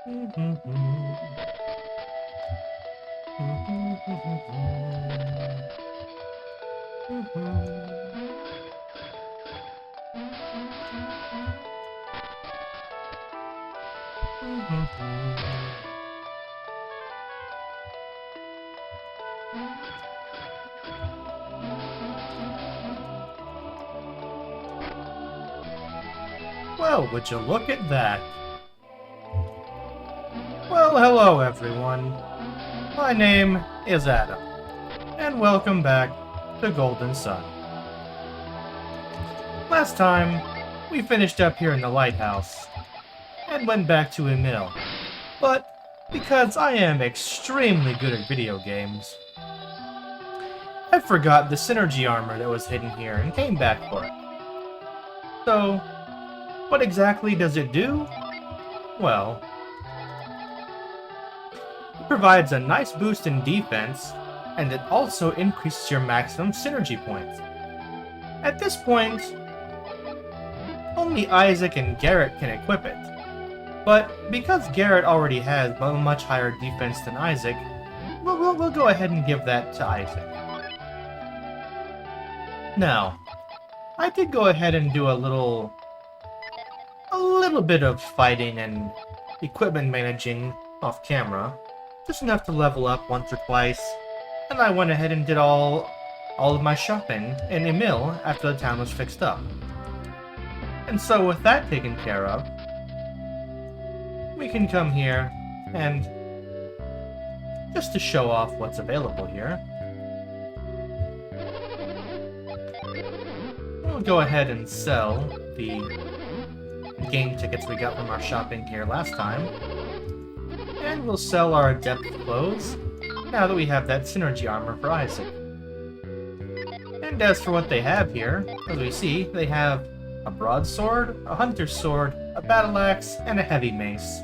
Well, would you look at that? Well, hello everyone. My name is Adam, and welcome back to Golden Sun. Last time, we finished up here in the lighthouse, and went back to Imil. But, because I am extremely good at video games, I forgot the synergy armor that was hidden here and came back for it. So, what exactly does it do? Well, it provides a nice boost in defense, and it also increases your maximum synergy points. At this point, only Isaac and Garrett can equip it. But because Garrett already has a much higher defense than Isaac, we'll go ahead and give that to Isaac. Now, I did go ahead and do a little bit of fighting and equipment managing off camera, just enough to level up once or twice, and I went ahead and did all of my shopping in Imil after the town was fixed up. And so with that taken care of, we can come here and just to show off what's available here, we'll go ahead and sell the game tickets we got from our shopping here last time, and we'll sell our adept clothes now that we have that synergy armor for Isaac. And as for what they have here, as we see, they have a broadsword, a hunter's sword, a battle axe, and a heavy mace.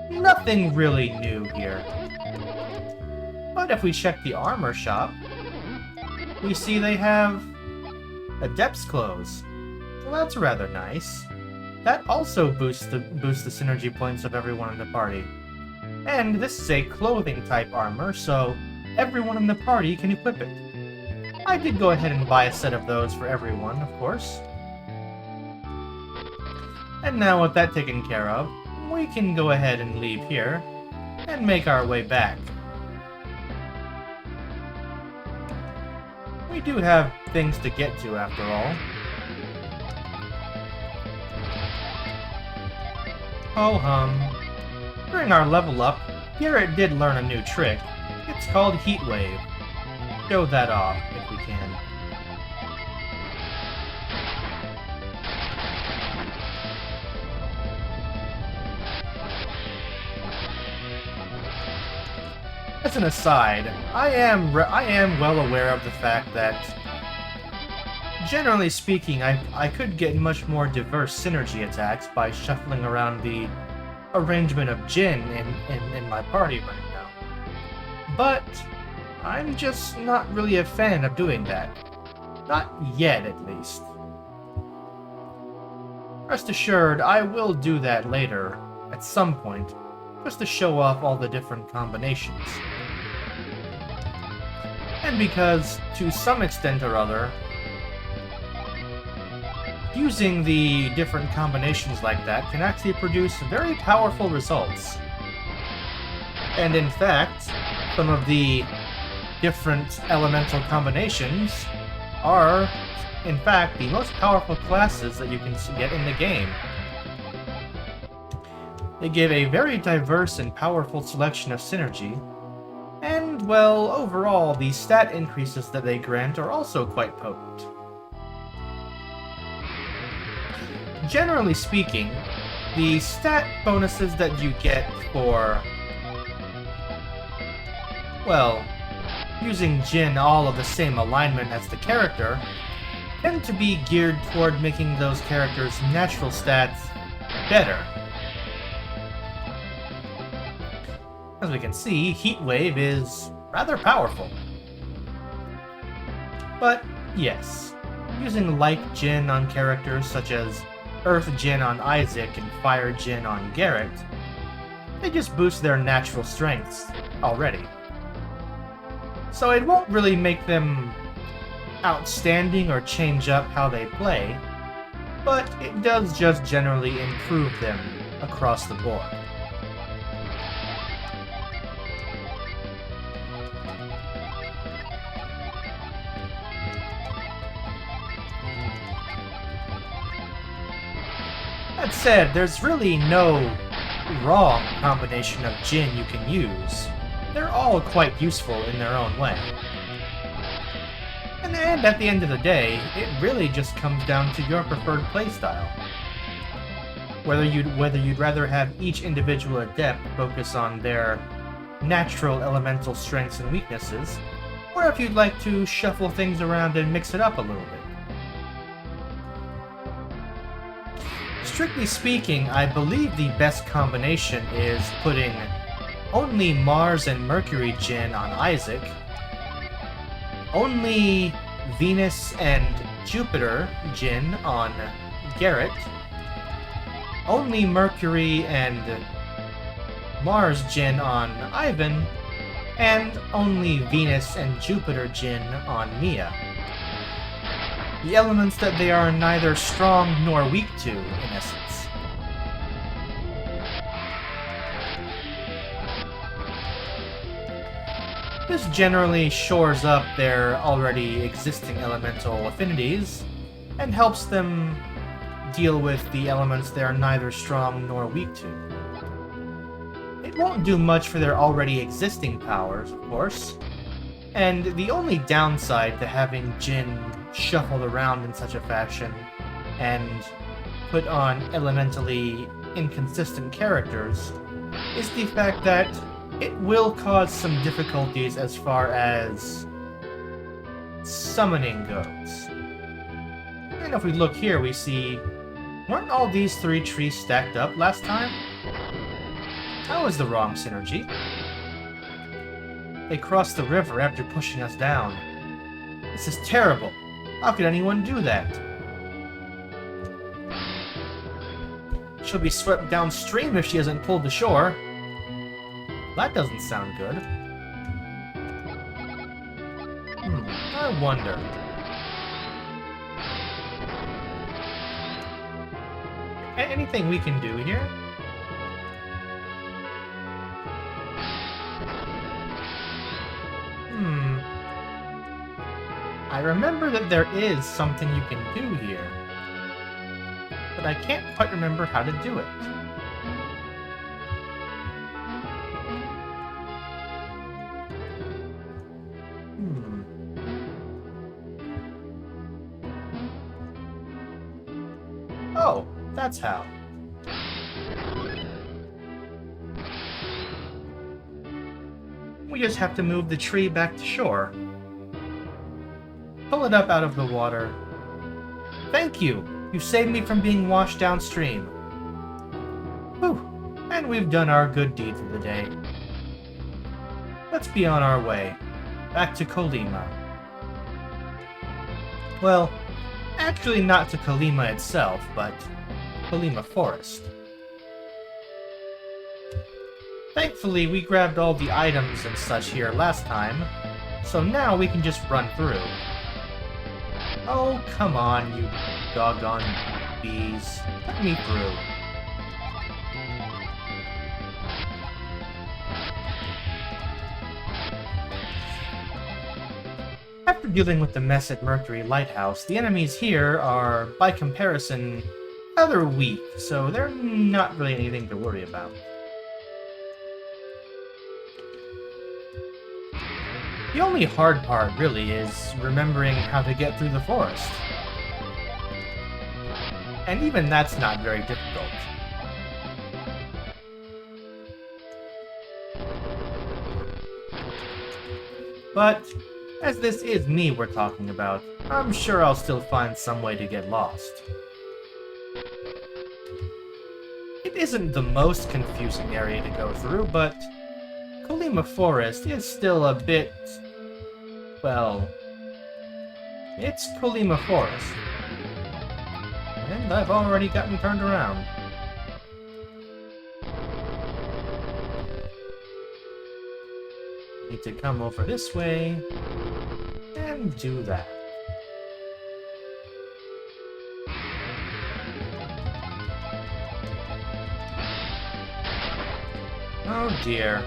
Nothing really new here. But if we check the armor shop, we see they have adept's clothes. Well, that's rather nice. That also boosts the synergy points of everyone in the party. And this is a clothing type armor, so everyone in the party can equip it. I did go ahead and buy a set of those for everyone, of course. And now with that taken care of, we can go ahead and leave here and make our way back. We do have things to get to after all. Oh hum. During our level up, Garrett did learn a new trick. It's called Heat Wave. Show that off if we can. As an aside, I am well aware of the fact that, generally speaking, I could get much more diverse synergy attacks by shuffling around the arrangement of Jin in my party right now. But I'm just not really a fan of doing that. Not yet, at least. Rest assured, I will do that later, at some point, just to show off all the different combinations. And because, to some extent or other, using the different combinations like that can actually produce very powerful results. And in fact, some of the different elemental combinations are, in fact, the most powerful classes that you can get in the game. They give a very diverse and powerful selection of synergy, and, well, overall, the stat increases that they grant are also quite potent. Generally speaking, the stat bonuses that you get for, well, using Jin all of the same alignment as the character, tend to be geared toward making those characters' natural stats better. As we can see, Heat Wave is rather powerful. But, yes, using Light Jin on characters such as Earth Jin on Isaac and Fire Jin on Garrett They just boost their natural strengths already. So it won't really make them outstanding or change up how they play, but it does just generally improve them across the board. That said, there's really no wrong combination of Jin you can use. They're all quite useful in their own way. And at the end of the day, it really just comes down to your preferred playstyle. Whether you'd rather have each individual adept focus on their natural elemental strengths and weaknesses, or if you'd like to shuffle things around and mix it up a little bit. Strictly speaking, I believe the best combination is putting only Mars and Mercury Jin on Isaac, only Venus and Jupiter Jin on Garrett, only Mercury and Mars Jin on Ivan, and only Venus and Jupiter Jin on Mia. The elements that they are neither strong nor weak to, in essence. This generally shores up their already existing elemental affinities, and helps them deal with the elements they are neither strong nor weak to. It won't do much for their already existing powers, of course, and the only downside to having Jin shuffled around in such a fashion and put on elementally inconsistent characters is the fact that it will cause some difficulties as far as summoning goes. And if we look here, we see, weren't all these three trees stacked up last time? That was the wrong synergy. They crossed the river after pushing us down. This is terrible. How could anyone do that? She'll be swept downstream if she hasn't pulled to shore. That doesn't sound good. I wonder. Anything we can do here? I remember that there is something you can do here, but I can't quite remember how to do it. Oh, that's how. We just have to move the tree back to shore. Pull it up out of the water. Thank you! You saved me from being washed downstream. Whew, and we've done our good deed for the day. Let's be on our way. Back to Kolima. Well, actually not to Kolima itself, but Kolima Forest. Thankfully, we grabbed all the items and such here last time, so now we can just run through. Oh, come on, you doggone bees. Let me through. After dealing with the mess at Mercury Lighthouse, the enemies here are, by comparison, rather weak, so they're not really anything to worry about. The only hard part, really, is remembering how to get through the forest. And even that's not very difficult. But, as this is me we're talking about, I'm sure I'll still find some way to get lost. It isn't the most confusing area to go through, but Kolima Forest is still a bit... well... it's Kolima Forest. And I've already gotten turned around. Need to come over this way and do that. Oh dear.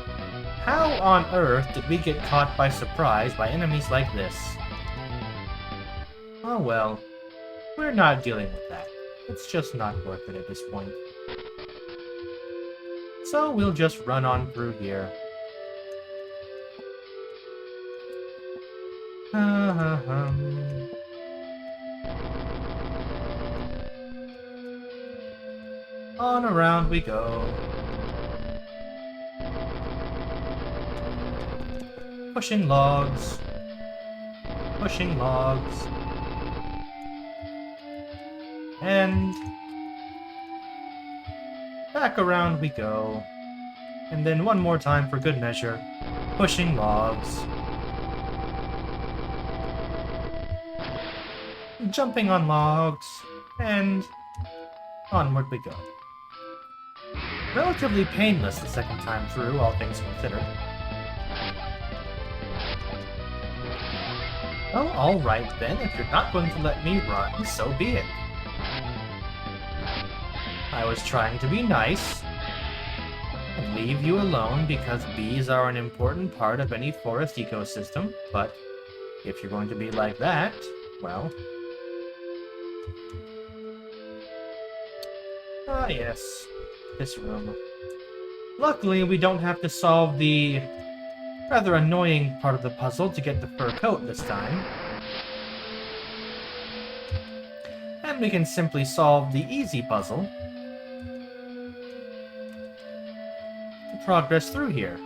How on earth did we get caught by surprise by enemies like this? Oh well, we're not dealing with that. It's just not worth it at this point. So we'll just run on through here. On around we go. Pushing logs. Pushing logs. And back around we go. And then one more time for good measure. Pushing logs. Jumping on logs. And onward we go. Relatively painless the second time through, all things considered. Oh, alright then, if you're not going to let me run, so be it. I was trying to be nice and leave you alone because bees are an important part of any forest ecosystem, but if you're going to be like that, well... Ah yes, this room. Luckily, we don't have to solve the rather annoying part of the puzzle to get the fur coat this time. And we can simply solve the easy puzzle to progress through here.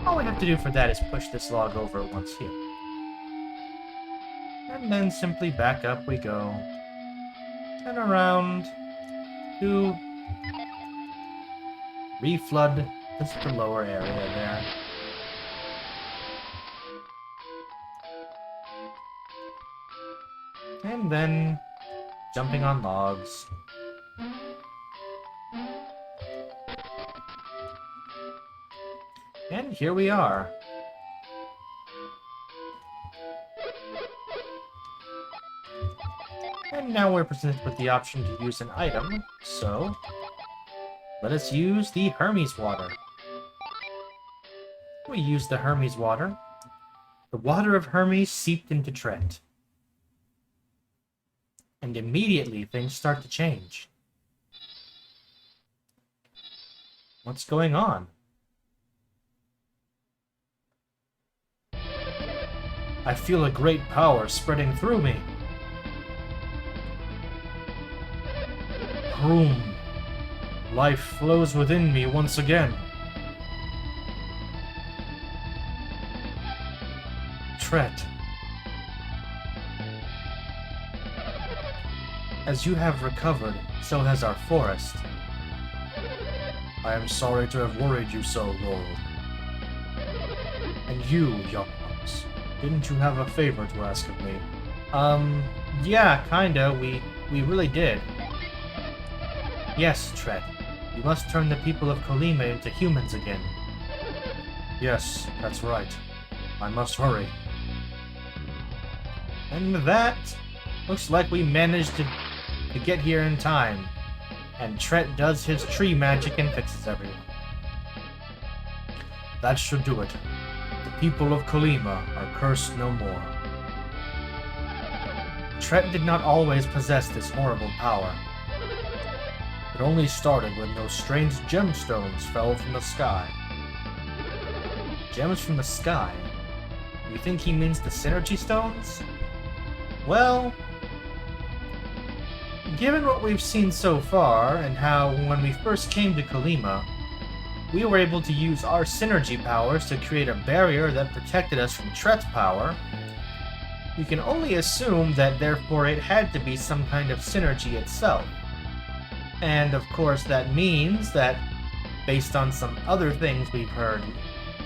All we have to do for that is push this log over once here. And then simply back up we go. And around to reflood just the lower area there. And then jumping on logs. And here we are. And now we're presented with the option to use an item, so let us use the Hermes water. We use the Hermes water. The water of Hermes seeped into Tret. And immediately things start to change. What's going on? I feel a great power spreading through me. Vroom. Life flows within me once again. Tret. As you have recovered, so has our forest. I am sorry to have worried you so, Laurel. And you, young ones, didn't you have a favor to ask of me? Yeah, kinda. We really did. Yes, Tret. You must turn the people of Kolima into humans again. Yes, that's right. I must hurry. And with that, looks like we managed to get here in time. And Tret does his tree magic and fixes everyone. That should do it. The people of Kolima are cursed no more. Tret did not always possess this horrible power. It only started when those strange gemstones fell from the sky. Gems from the sky? You think he means the synergy stones? Well, given what we've seen so far, and how when we first came to Kolima, we were able to use our synergy powers to create a barrier that protected us from Tret's power, we can only assume that therefore it had to be some kind of synergy itself. And of course that means that, based on some other things we've heard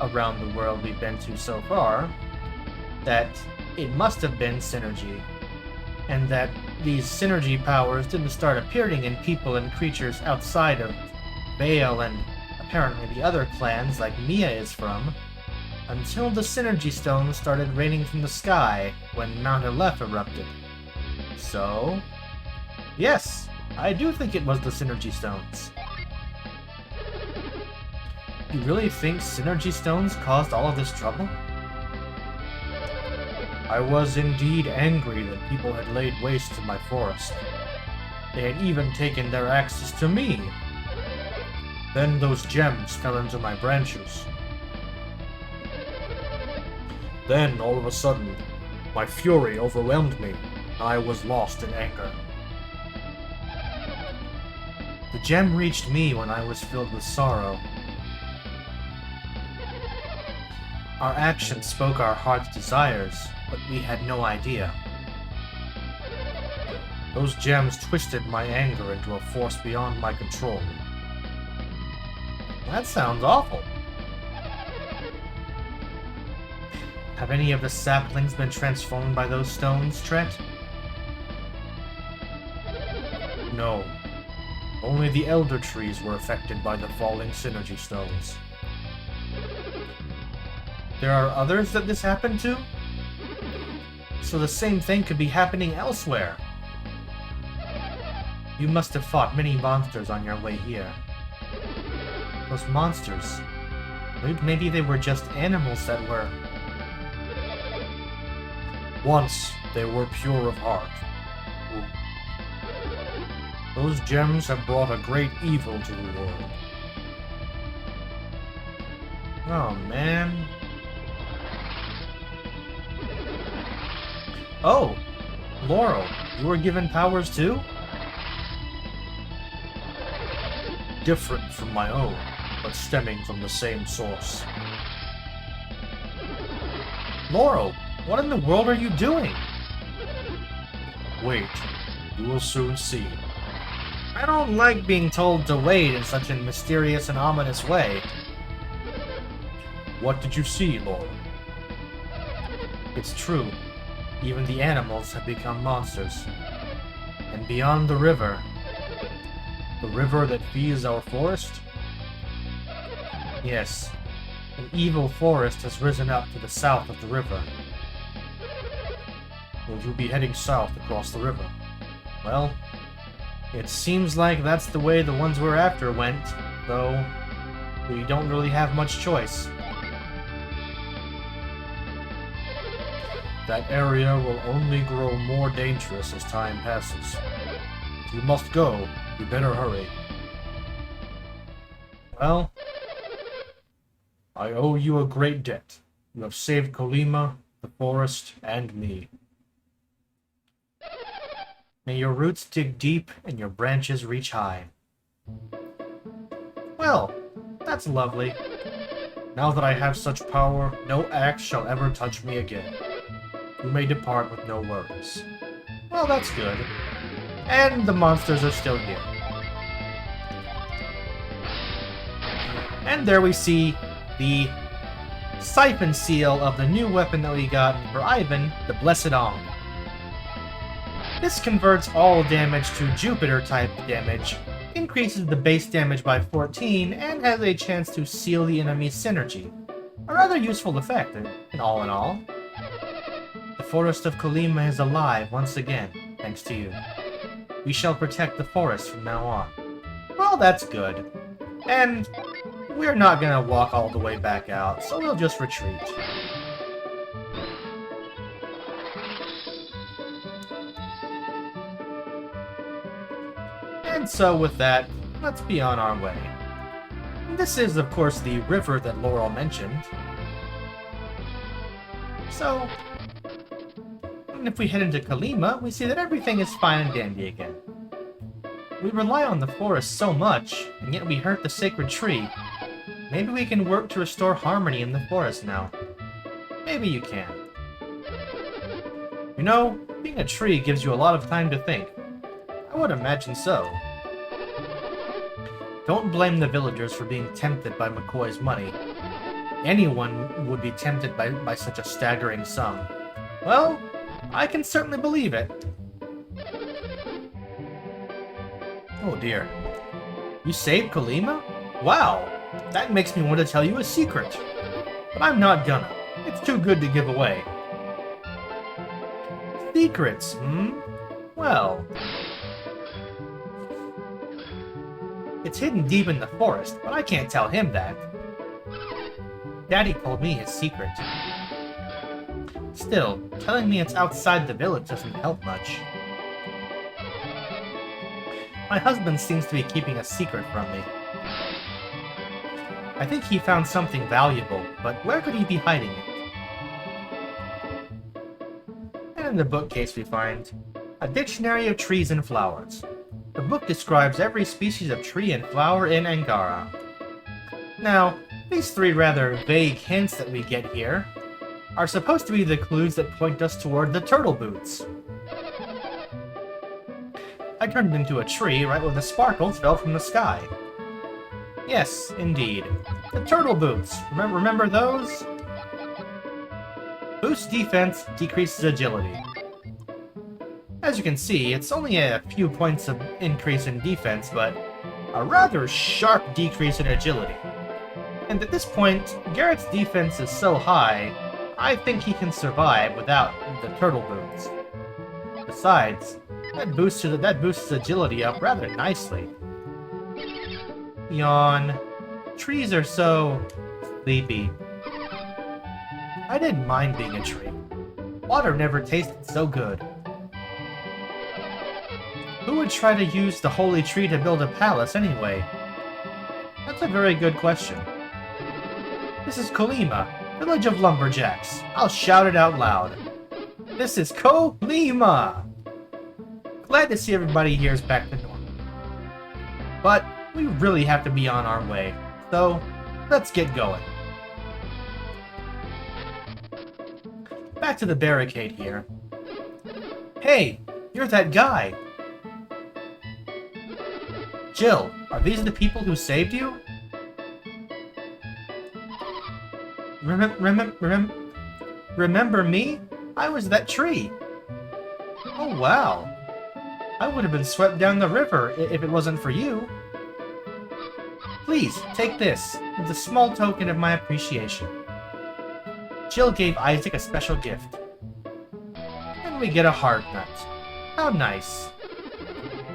around the world we've been to so far, that it must have been synergy. And that these synergy powers didn't start appearing in people and creatures outside of Vale and apparently the other clans like Mia is from, until the Synergy Stones started raining from the sky when Mount Aleph erupted. So, yes, I do think it was the Synergy Stones. You really think Synergy Stones caused all of this trouble? I was indeed angry that people had laid waste to my forest. They had even taken their axes to me. Then those gems fell into my branches. Then, all of a sudden, my fury overwhelmed me. I was lost in anger. The gem reached me when I was filled with sorrow. Our actions spoke our heart's desires, but we had no idea. Those gems twisted my anger into a force beyond my control. That sounds awful. Have any of the saplings been transformed by those stones, Trent? No. Only the elder trees were affected by the falling Synergy Stones. There are others that this happened to? So the same thing could be happening elsewhere. You must have fought many monsters on your way here. Those monsters... maybe they were just animals that were... Once, they were pure of heart. Those gems have brought a great evil to the world. Oh, man. Oh! Laurel, you were given powers too? Different from my own, but stemming from the same source. Laurel, what in the world are you doing? Wait, you will soon see. I don't like being told to wait in such a mysterious and ominous way. What did you see, Laurel? It's true. Even the animals have become monsters. And beyond the river that feeds our forest? Yes, an evil forest has risen up to the south of the river. Will you be heading south across the river? Well, it seems like that's the way the ones we're after went, though we don't really have much choice. That area will only grow more dangerous as time passes. If you must go, you better hurry. Well, I owe you a great debt. You have saved Kolima, the forest, and me. May your roots dig deep and your branches reach high. Well, that's lovely. Now that I have such power, no axe shall ever touch me again. You may depart with no worries. Well, that's good. And the monsters are still here. And there we see the siphon seal of the new weapon that we got for Ivan, the Blessed Ong. This converts all damage to Jupiter-type damage, increases the base damage by 14, and has a chance to seal the enemy's synergy. A rather useful effect, in all. The Forest of Kolima is alive once again, thanks to you. We shall protect the forest from now on. Well, that's good. And we're not gonna walk all the way back out, so we'll just retreat. And so with that, let's be on our way. This is, of course, the river that Laurel mentioned. So, if we head into Kolima, we see that everything is fine and dandy again. We rely on the forest so much, and yet we hurt the sacred tree. Maybe we can work to restore harmony in the forest now. Maybe you can. You know, being a tree gives you a lot of time to think. I would imagine so. Don't blame the villagers for being tempted by McCoy's money. Anyone would be tempted by such a staggering sum. Well, I can certainly believe it. Oh dear. You saved Kolima? Wow, that makes me want to tell you a secret. but I'm not gonna. It's too good to give away. Secrets, hmm? Well... It's hidden deep in the forest, but I can't tell him that. Daddy told me his secret. Still, telling me it's outside the village doesn't help much. My husband seems to be keeping a secret from me. I think he found something valuable, but where could he be hiding it? And in the bookcase we find a dictionary of trees and flowers. The book describes every species of tree and flower in Angara. Now, these three rather vague hints that we get here are supposed to be the clues that point us toward the turtle boots. I turned into a tree right where the sparkles fell from the sky. Yes, indeed. The turtle boots. Remember those? Boosts defense, decreases agility. As you can see, it's only a few points of increase in defense, but a rather sharp decrease in agility. And at this point, Garrett's defense is so high, I think he can survive without the turtle boots. Besides, that boosts his agility up rather nicely. Yawn. Trees are so... sleepy. I didn't mind being a tree. Water never tasted so good. Who would try to use the holy tree to build a palace anyway? That's a very good question. This is Kolima, village of lumberjacks. I'll shout it out loud. This is Kolima! Glad to see everybody here is back to normal. But we really have to be on our way, so let's get going. Back to the barricade here. Hey, you're that guy! Jill, are these the people who saved you? Remember me? I was that tree. Oh wow. I would have been swept down the river if it wasn't for you. Please, take this. It's a small token of my appreciation. Jill gave Isaac a special gift. And we get a hard nut. How nice.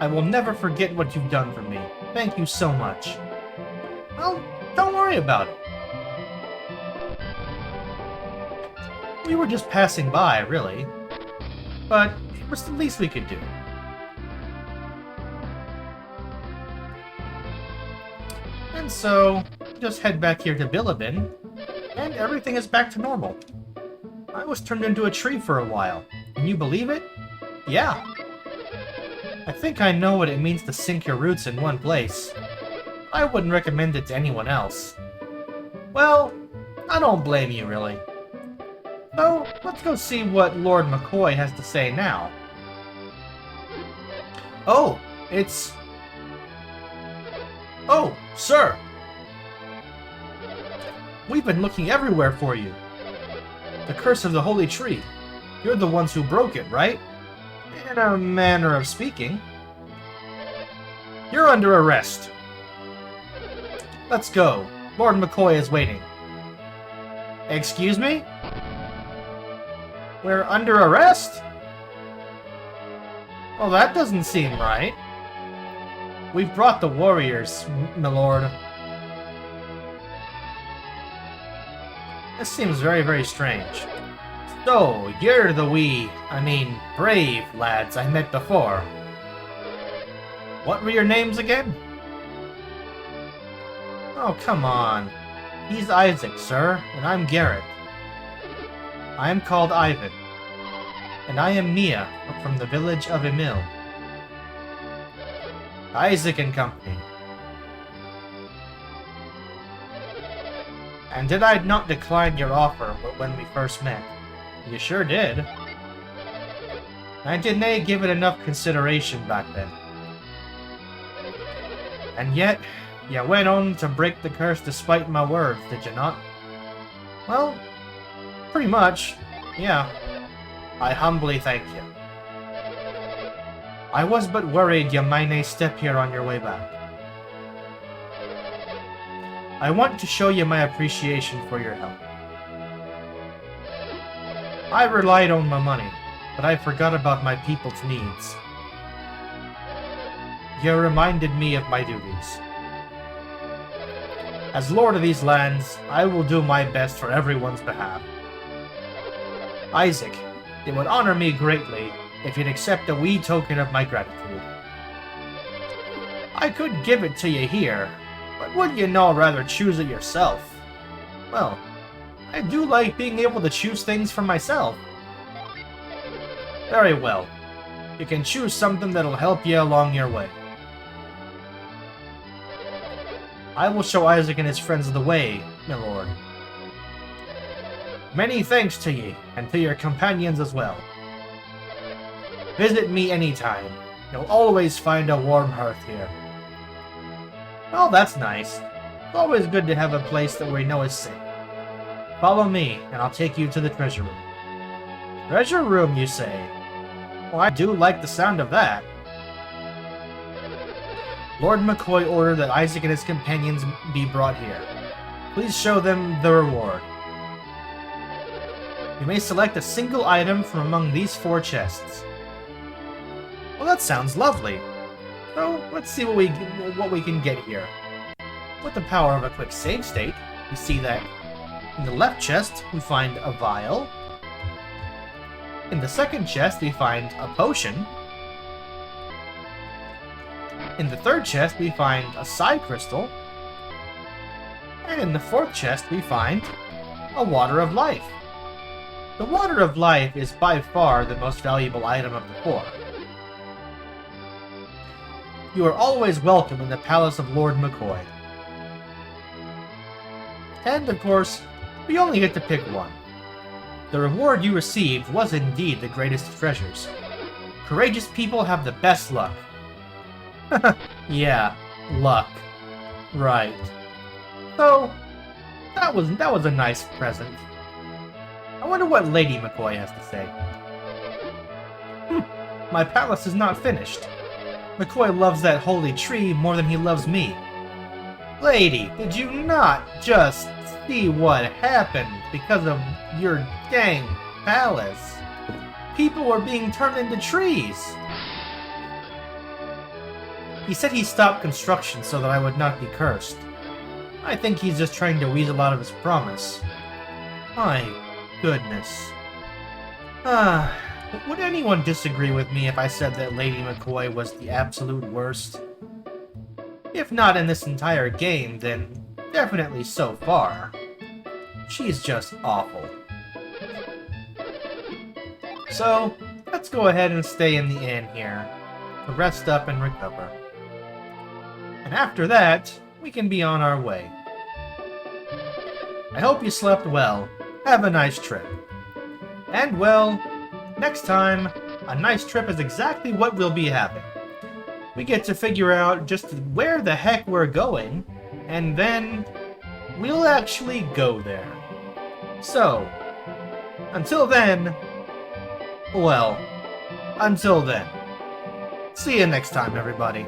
I will never forget what you've done for me. Thank you so much. Well, don't worry about it. We were just passing by, really. But it was the least we could do. And so, just head back here to Bilibin, and everything is back to normal. I was turned into a tree for a while. Can you believe it? Yeah. I think I know what it means to sink your roots in one place. I wouldn't recommend it to anyone else. Well, I don't blame you, really. So, let's go see what Lord McCoy has to say now. Oh, it's... Oh, sir! We've been looking everywhere for you. The curse of the holy tree. You're the ones who broke it, right? In a manner of speaking. You're under arrest. Let's go. Lord McCoy is waiting. Excuse me? We're under arrest? Well, that doesn't seem right. We've brought the warriors, milord. This seems very, very strange. So, you're the brave lads I met before. What were your names again? Oh, come on. He's Isaac, sir, and I'm Garrett. I am called Ivan, and I am Mia from the village of Imil. Isaac and company. And did I not decline your offer when we first met? You sure did. I didn't give it enough consideration back then. And yet, you went on to break the curse despite my words, did you not? Well, pretty much, yeah. I humbly thank you. I was but worried you might step here on your way back. I want to show you my appreciation for your help. I relied on my money, but I forgot about my people's needs. You reminded me of my duties. As lord of these lands, I will do my best for everyone's behalf. Isaac, it would honor me greatly if you'd accept a wee token of my gratitude. I could give it to you here, but would you not rather choose it yourself? Well, I do like being able to choose things for myself. Very well. You can choose something that'll help you along your way. I will show Isaac and his friends the way, my lord. Many thanks to ye, and to your companions as well. Visit me anytime. You'll always find a warm hearth here. Oh, that's nice. It's always good to have a place that we know is safe. Follow me, and I'll take you to the treasure room. Treasure room, you say? Well, I do like the sound of that. Lord McCoy ordered that Isaac and his companions be brought here. Please show them the reward. You may select a single item from among these 4 chests. Well, that sounds lovely. So, let's see what we can get here. With the power of a quick save state, we see that in the left chest, we find a vial. In the second chest, we find a potion. In the third chest, we find a psi crystal. And in the fourth chest, we find a water of life. The water of life is by far the most valuable item of the 4. You are always welcome in the palace of Lord McCoy. And, of course, we only get to pick one. The reward you received was indeed the greatest of treasures. Courageous people have the best luck. Yeah, luck. Right. So, that was a nice present. I wonder what Lady McCoy has to say. My palace is not finished. McCoy loves that holy tree more than he loves me. Lady, did you not just see what happened because of your dang palace? People were being turned into trees. He said he stopped construction so that I would not be cursed. I think he's just trying to weasel out of his promise. My goodness. Would anyone disagree with me if I said that Lady McCoy was the absolute worst? If not in this entire game, then definitely so far. She's just awful. So, let's go ahead and stay in the inn here, to rest up and recover. And after that, we can be on our way. I hope you slept well. Have a nice trip. And well, next time, a nice trip is exactly what we'll be having. We get to figure out just where the heck we're going, and then we'll actually go there. So, until then, well, until then. See you next time, everybody.